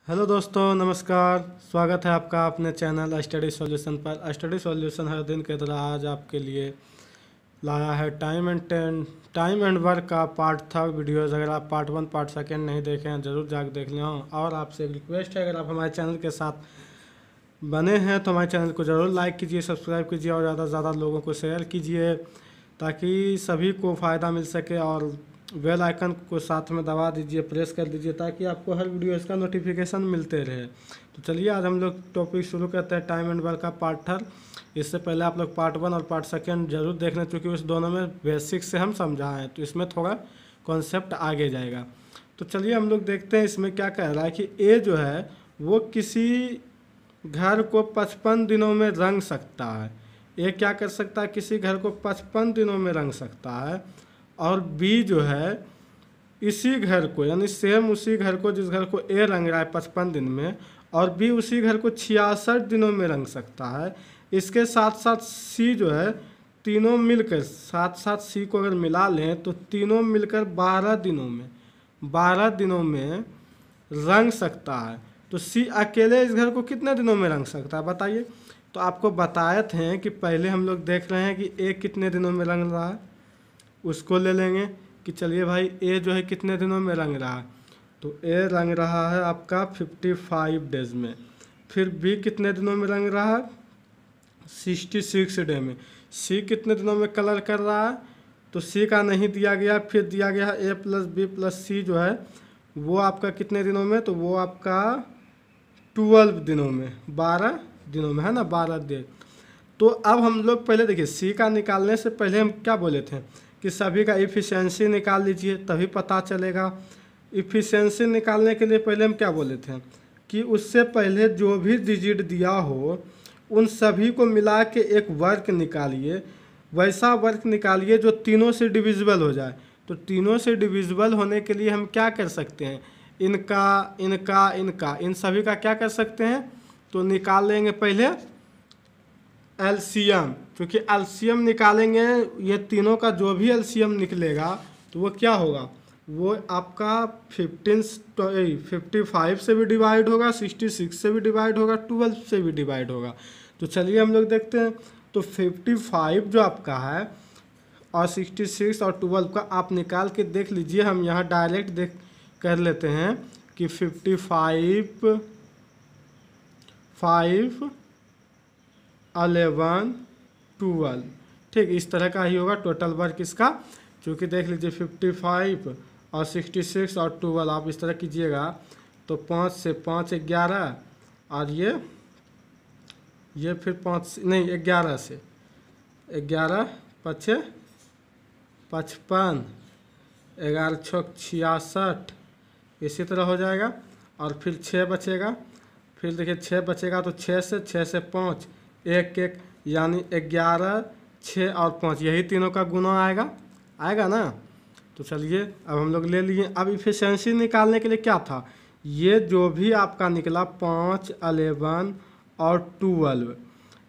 Hello दोस्तों, नमस्कार। स्वागत है आपका अपने चैनल स्टडी सॉल्यूशन पर। स्टडी सॉल्यूशन हर दिन की तरह आज आपके लिए लाया है टाइम एंड वर्क का पार्ट था वीडियोज़। अगर आप पार्ट 1 पार्ट 2 नहीं देखे हैं ज़रूर जाकर देख लें। और आपसे एक रिक्वेस्ट है, अगर आप हमारे चैनल के साथ बने हैं तो हमारे चैनल को ज़रूर लाइक कीजिए, सब्सक्राइब कीजिए और ज़्यादा से ज़्यादा लोगों को शेयर कीजिए ताकि सभी को फ़ायदा मिल सके। और बेल आइकन को साथ में दबा दीजिए, प्रेस कर दीजिए ताकि आपको हर वीडियो इसका नोटिफिकेशन मिलते रहे। तो चलिए आज हम लोग टॉपिक शुरू करते हैं टाइम एंड वर्क का पार्ट 3। इससे पहले आप लोग पार्ट 1 और पार्ट 2 जरूर देख लें, क्योंकि उस दोनों में बेसिक से हम समझाएँ तो इसमें थोड़ा कॉन्सेप्ट आगे जाएगा। तो चलिए हम लोग देखते हैं इसमें क्या कह रहा है कि ए जो है वो किसी घर को 55 दिनों में रंग सकता है। ए क्या कर सकता है? किसी घर को 55 दिनों में रंग सकता है। और बी जो है इसी घर को, यानी सेम उसी घर को, जिस घर को ए रंग रहा है 55 दिन में, और बी उसी घर को 66 दिनों में रंग सकता है। इसके साथ साथ सी जो है, तीनों मिलकर साथ साथ सी को अगर मिला लें तो तीनों मिलकर 12 दिनों में रंग सकता है। तो सी अकेले इस घर को कितने दिनों में रंग सकता है बताइए। तो आपको बताए थे कि पहले हम लोग देख रहे हैं कि ए कितने दिनों में रंग रहा है, उसको ले लेंगे कि चलिए भाई ए जो है कितने दिनों में रंग रहा है। तो ए रंग रहा है आपका 55 डेज में। फिर बी कितने दिनों में रंग रहा है? 66 डे में। सी कितने दिनों में कलर कर रहा है? तो सी का नहीं दिया गया, फिर दिया गया है ए प्लस बी प्लस सी जो है वो आपका कितने दिनों में? तो वो आपका 12 दिनों में, 12 दिनों में है ना, 12 दिन। तो अब हम लोग पहले देखिए सी का निकालने से पहले हम क्या बोले थे कि सभी का इफ़िशेंसी निकाल लीजिए तभी पता चलेगा। इफ़िशेंसी निकालने के लिए पहले हम क्या बोले थे कि उससे पहले जो भी डिजिट दिया हो उन सभी को मिला के एक वर्क निकालिए। वैसा वर्क निकालिए जो तीनों से डिविजिबल हो जाए। तो तीनों से डिविजिबल होने के लिए हम क्या कर सकते हैं? इनका इनका इनका इन सभी का क्या कर सकते हैं? तो निकाल लेंगे पहले एलसीएम, क्योंकि एलसीएम निकालेंगे, ये तीनों का जो भी एलसीएम निकलेगा तो वो क्या होगा? वो आपका 55 से भी डिवाइड होगा, 66 से भी डिवाइड होगा, 12 से भी डिवाइड होगा। तो चलिए हम लोग देखते हैं। तो 55 जो आपका है और 66 और 12 का आप निकाल के देख लीजिए। हम यहाँ डायरेक्ट देख कर लेते हैं कि 55 5 11 12, ठीक इस तरह का ही होगा टोटल वर्क इसका। क्योंकि देख लीजिए 55 और 66 और 12 आप इस तरह कीजिएगा तो 5 से 5 11, और ये फिर 5 नहीं 11 से 11 5 55, 11 6 66, इसी तरह हो जाएगा। और फिर 6 बचेगा, फिर देखिए 6 बचेगा तो 6 से 5 1 1, यानी 11 6 और 5, यही तीनों का गुना आएगा ना। तो चलिए अब हम लोग ले लिए। अब इफिशिएंसी निकालने के लिए क्या था? ये जो भी आपका निकला 5 11 और 12,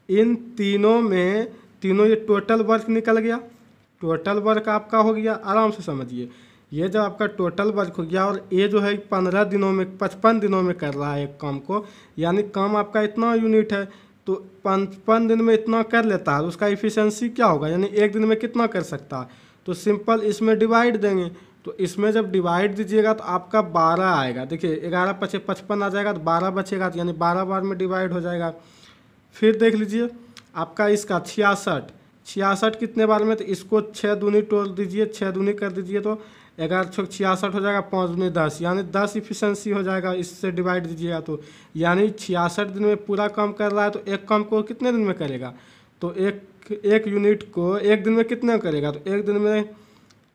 इन तीनों में तीनों ये टोटल वर्क निकल गया। टोटल वर्क आपका हो गया, आराम से समझिए। ये जब आपका टोटल वर्क हो गया और ये जो है 15 दिनों में 55 दिनों में कर रहा है एक काम को, यानी काम आपका इतना यूनिट है तो 55 दिन में इतना कर लेता है, उसका इफिशिएंसी क्या होगा? यानी एक दिन में कितना कर सकता है? तो सिंपल इसमें डिवाइड देंगे। तो इसमें जब डिवाइड दीजिएगा तो आपका 12 आएगा। देखिए 11 5 55 आ जाएगा तो 12 बचेगा, तो यानी 12 बार में डिवाइड हो जाएगा। फिर देख लीजिए आपका इसका 66 कितने बार में? तो इसको 6 दूनी तोड़ दीजिए, 6 दूनी कर दीजिए तो 11 6 66 हो जाएगा, 5 दूनी 10, यानी 10 इफिशिएंसी हो जाएगा। इससे डिवाइड दीजिएगा तो यानी 66 दिन में पूरा काम कर रहा है। तो एक काम को कितने दिन में करेगा? तो एक यूनिट को एक दिन में कितना करेगा? तो एक दिन में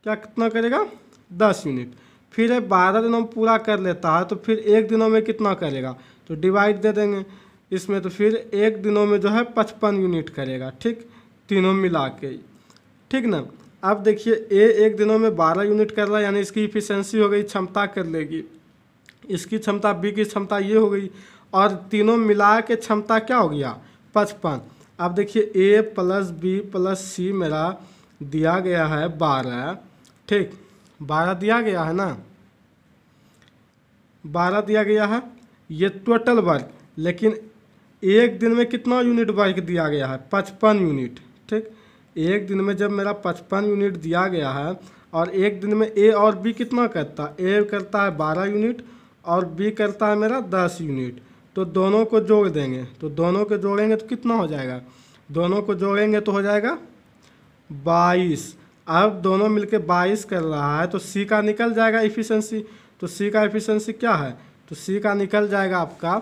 क्या कितना करेगा? 10 यूनिट। फिर 12 दिनों में पूरा कर लेता है तो फिर एक दिनों में कितना करेगा? तो डिवाइड दे देंगे इसमें, तो फिर एक दिनों में जो है 55 यूनिट करेगा, ठीक तीनों मिला के, ठीक ना। अब देखिए ए एक दिनों में 12 यूनिट कर रहा है, यानी इसकी इफिशिएंसी हो गई, क्षमता कर लेगी। इसकी क्षमता, बी की क्षमता ये हो गई, और तीनों मिला के क्षमता क्या हो गया? 55। अब देखिए ए प्लस बी प्लस सी मेरा दिया गया है 12, ठीक 12 दिया गया है ना, 12 दिया गया है। ये टोटल वर्क, लेकिन एक दिन में कितना यूनिट वर्क दिया गया है? 55 यूनिट। ठीक, एक दिन में जब मेरा 55 यूनिट दिया गया है और एक दिन में ए और बी कितना करता है? ए करता है 12 यूनिट और बी करता है मेरा 10 यूनिट। तो दोनों को जोड़ देंगे, तो दोनों को जोड़ेंगे तो कितना हो जाएगा? दोनों को जोड़ेंगे तो हो जाएगा 22। अब दोनों मिलके 22 कर रहा है तो सी का निकल जाएगा एफिशिएंसी। तो सी का एफिशिएंसी क्या है? तो सी का निकल जाएगा आपका,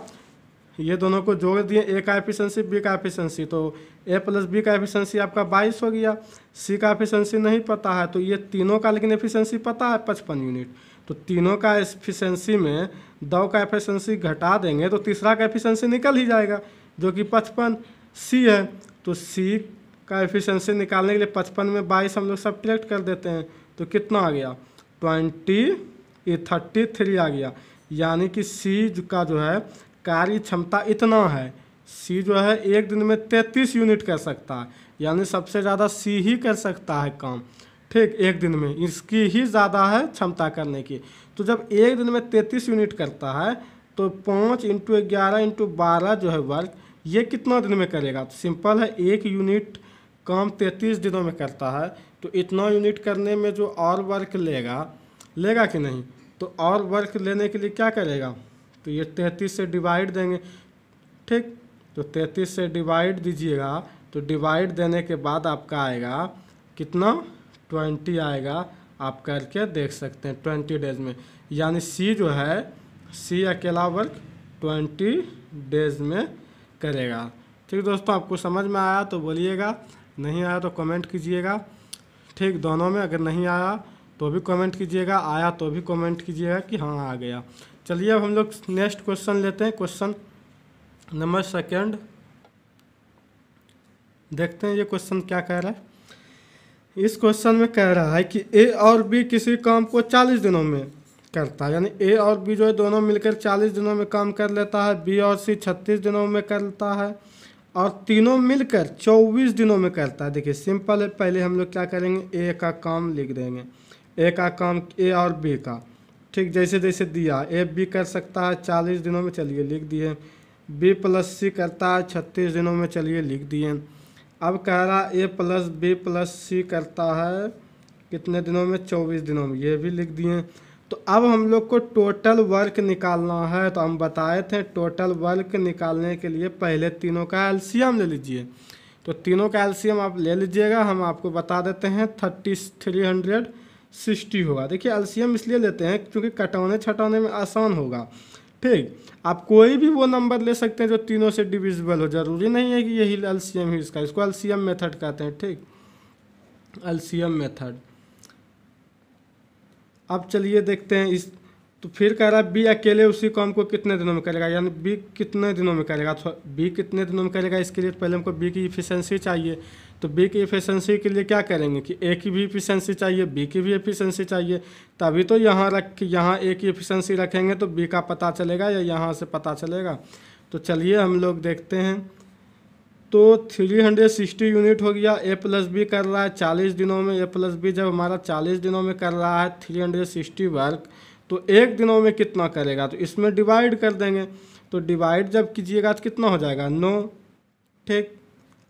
ये दोनों को जोड़ दिए, ए का एफिशिएंसी बी का एफिशिएंसी, तो ए प्लस बी का एफिशिएंसी आपका 22 हो गया। सी का एफिशिएंसी नहीं पता है, तो ये तीनों का लेकिन एफिशिएंसी पता है 55 यूनिट। तो तीनों का एफिशिएंसी में 2 का एफिशिएंसी घटा देंगे तो तीसरा का एफिशिएंसी निकल ही जाएगा जो कि 55 सी है। तो सी का एफिशिएंसी निकालने के लिए 55 में 22 हम लोग सब्ट्रैक्ट कर देते हैं, तो कितना आ गया? 33 आ गया। यानी कि सी का जो है कार्य क्षमता इतना है, सी जो है एक दिन में 33 यूनिट कर सकता है, यानी सबसे ज़्यादा सी ही कर सकता है काम। ठीक, एक दिन में इसकी ही ज़्यादा है क्षमता करने की। तो जब एक दिन में 33 यूनिट करता है तो 5 × 11 × 12 जो है वर्क, ये कितना दिन में करेगा? तो सिंपल है, एक यूनिट काम 33 दिनों में करता है, तो इतना यूनिट करने में जो और वर्क लेगा कि नहीं? तो और वर्क लेने के लिए क्या करेगा? तो ये 33 से डिवाइड देंगे। ठीक, तो 33 से डिवाइड दीजिएगा, तो डिवाइड देने के बाद आपका आएगा कितना? 20 आएगा। आप करके देख सकते हैं 20 डेज में, यानी सी जो है, सी अकेला वर्क 20 डेज में करेगा। ठीक दोस्तों, आपको समझ में आया तो बोलिएगा, नहीं आया तो कमेंट कीजिएगा। ठीक, दोनों में अगर नहीं आया तो भी कमेंट कीजिएगा, आया तो भी कमेंट कीजिएगा कि हाँ आ गया। चलिए अब हम लोग नेक्स्ट क्वेश्चन लेते हैं, क्वेश्चन नंबर 2 देखते हैं ये क्वेश्चन क्या कह रहा है। इस क्वेश्चन में कह रहा है कि ए और बी किसी काम को 40 दिनों में करता है, यानी ए और बी जो है दोनों मिलकर 40 दिनों में काम कर लेता है, बी और सी 36 दिनों में करता है और तीनों मिलकर 24 दिनों में करता है। देखिए सिंपल है, पहले हम लोग क्या करेंगे, ए का काम लिख देंगे, ए का काम ए और बी का। ठीक, जैसे जैसे दिया, ए बी कर सकता है 40 दिनों में, चलिए लिख दिए। बी प्लस सी करता है 36 दिनों में, चलिए लिख दिए। अब कह रहा ए प्लस बी प्लस सी करता है कितने दिनों में? 24 दिनों में, ये भी लिख दिए। तो अब हम लोग को टोटल वर्क निकालना है, तो हम बताए थे टोटल वर्क निकालने के लिए पहले तीनों का एलसीएम ले लीजिए। तो तीनों का एलसीएम आप ले लीजिएगा, हम आपको बता देते हैं 360 होगा। देखिए एलसीएम इसलिए लेते हैं क्योंकि कटौने छटौने में आसान होगा। ठीक, आप कोई भी वो नंबर ले सकते हैं जो तीनों से डिविजिबल हो, जरूरी नहीं है कि यही एलसीएम ही इसका, इसको एलसीएम मेथड कहते हैं। ठीक, एलसीएम मेथड। अब चलिए देखते हैं इस, तो फिर कह रहा है बी अकेले उसी काम को कितने दिनों में करेगा, यानी बी कितने दिनों में करेगा। तो बी कितने दिनों में करेगा, इसके लिए पहले हमको बी की इफिशिएंसी चाहिए। तो बी की इफिशिएंसी के लिए क्या करेंगे कि ए की भी इफिशिएंसी चाहिए, बी की भी इफिशिएंसी चाहिए, तभी तो यहाँ यहाँ ए की इफिशिएंसी रखेंगे तो बी का पता चलेगा या यहाँ से पता चलेगा। तो चलिए हम लोग देखते हैं। तो 360 यूनिट हो गया, ए प्लस बी कर रहा है 40 दिनों में। ए प्लस बी जब हमारा 40 दिनों में कर रहा है 360 वर्क, तो एक दिनों में कितना करेगा? तो इसमें डिवाइड कर देंगे। तो डिवाइड जब कीजिएगा तो कितना हो जाएगा? 9। ठीक,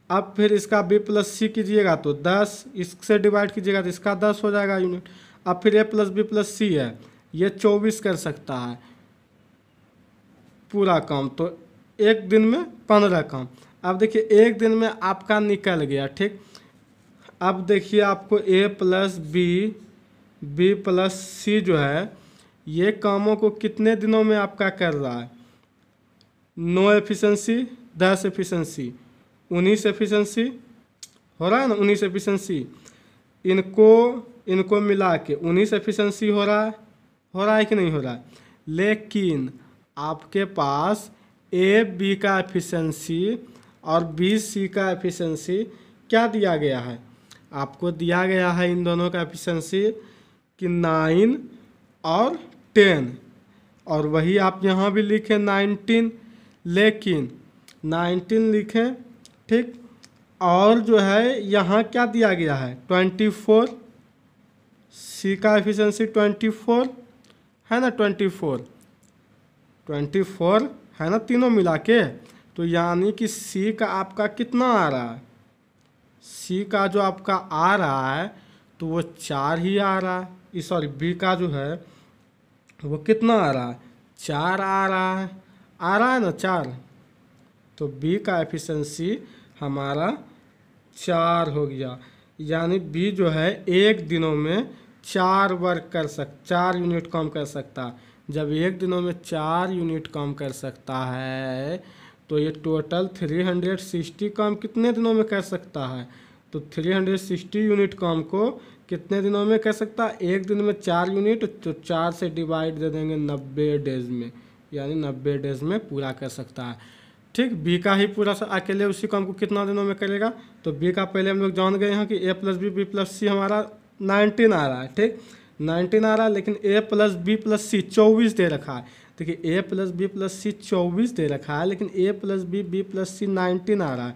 अब फिर इसका बी प्लस सी कीजिएगा तो 10, इससे डिवाइड कीजिएगा तो इसका 10 हो जाएगा यूनिट। अब फिर ए प्लस बी प्लस सी है, ये 24 कर सकता है पूरा काम, तो एक दिन में 15 काम। अब देखिए एक दिन में आपका निकल गया। ठीक, अब देखिए आपको ए प्लस बी प्लस सी जो है ये कामों को कितने दिनों में आपका कर रहा है? 9 एफिशिएंसी, 10 एफिशिएंसी, 19 एफिशिएंसी हो रहा है ना, 19 एफिशिएंसी। इनको मिला के 19 एफिशिएंसी हो रहा है कि नहीं हो रहा है? लेकिन आपके पास ए बी का एफिशिएंसी और बी सी का एफिशिएंसी क्या दिया गया है? आपको दिया गया है इन दोनों का एफिशिएंसी कि 9 और 10, और वही आप यहाँ भी लिखें 19, लेकिन 19 लिखें। ठीक, और जो है यहाँ क्या दिया गया है? 24, सी का एफिशिएंसी 24 है ना, 24 24 है ना तीनों मिला के। तो यानी कि सी का आपका कितना आ रहा है, सी का जो आपका आ रहा है तो वो 4 ही आ रहा है। सॉरी बी का जो है वो कितना आ रहा है, 4 आ रहा है ना 4। तो बी का एफिशिएंसी हमारा 4 हो गया। यानी बी जो है एक दिनों में 4 वर्क कर 4 यूनिट काम कर सकता है। जब एक दिनों में 4 यूनिट काम कर सकता है तो ये टोटल 360 काम कितने दिनों में कर सकता है। तो 360 यूनिट काम को कितने दिनों में कर सकता है, एक दिन में 4 यूनिट, तो 4 से डिवाइड दे देंगे 90 डेज में, यानी 90 डेज में पूरा कर सकता है। ठीक, बी का ही पूरा अकेले उसी काम को कितना दिनों में करेगा। तो बी का पहले हम लोग जान गए हैं कि ए प्लस बी प्लस सी हमारा 19 आ रहा है। ठीक, 19 आ रहा है, लेकिन ए प्लस बी प्लस सी 24 दे रखा है। देखिए ए प्लस बी प्लस सी 24 दे रखा है, लेकिन ए प्लस बी प्लस सी 19 आ रहा है।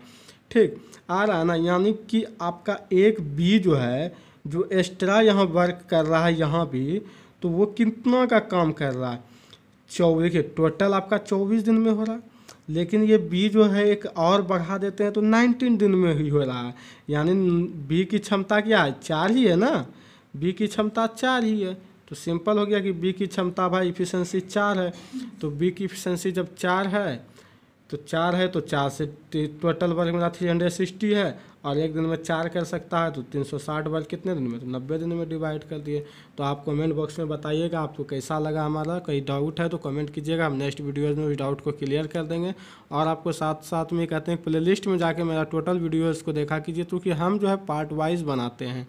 ठीक, आ रहा है ना, यानी कि आपका एक बी जो है जो एक्स्ट्रा यहाँ वर्क कर रहा है यहाँ भी, तो वो कितना का काम कर रहा है, 24। देखिए टोटल आपका 24 दिन में हो रहा है, लेकिन ये बी जो है एक और बढ़ा देते हैं तो 19 दिन में ही हो रहा है। यानी बी की क्षमता क्या है, 4 ही है ना, बी की क्षमता 4 ही है। तो सिंपल हो गया कि बी की क्षमता भाई इफिशिएंसी 4 है। तो बी की इफिशिएंसी जब 4 है तो 4 है तो 4 से टोटल वर्क मेरा 360 है, और एक दिन में 4 कर सकता है तो 360 वर्क कितने दिन में, तो 90 दिन में डिवाइड कर दिए। तो आप कमेंट बॉक्स में बताइएगा आपको कैसा लगा हमारा, कोई डाउट है तो कमेंट कीजिएगा, हम नेक्स्ट वीडियोज़ में भी डाउट को क्लियर कर देंगे। और आपको साथ साथ में कहते हैं प्लेलिस्ट में जाके मेरा टोटल वीडियोज़ को देखा कीजिए, क्योंकि हम जो है पार्ट वाइज बनाते हैं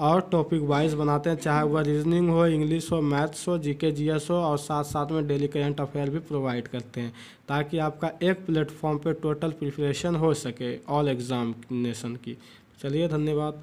और टॉपिक वाइज बनाते हैं, चाहे वह रीजनिंग हो, इंग्लिश हो, मैथ्स हो, जीके जीएस हो, और साथ साथ में डेली करंट अफेयर भी प्रोवाइड करते हैं, ताकि आपका एक प्लेटफॉर्म पे टोटल प्रिपरेशन हो सके ऑल एग्जामिनेशन की। चलिए धन्यवाद।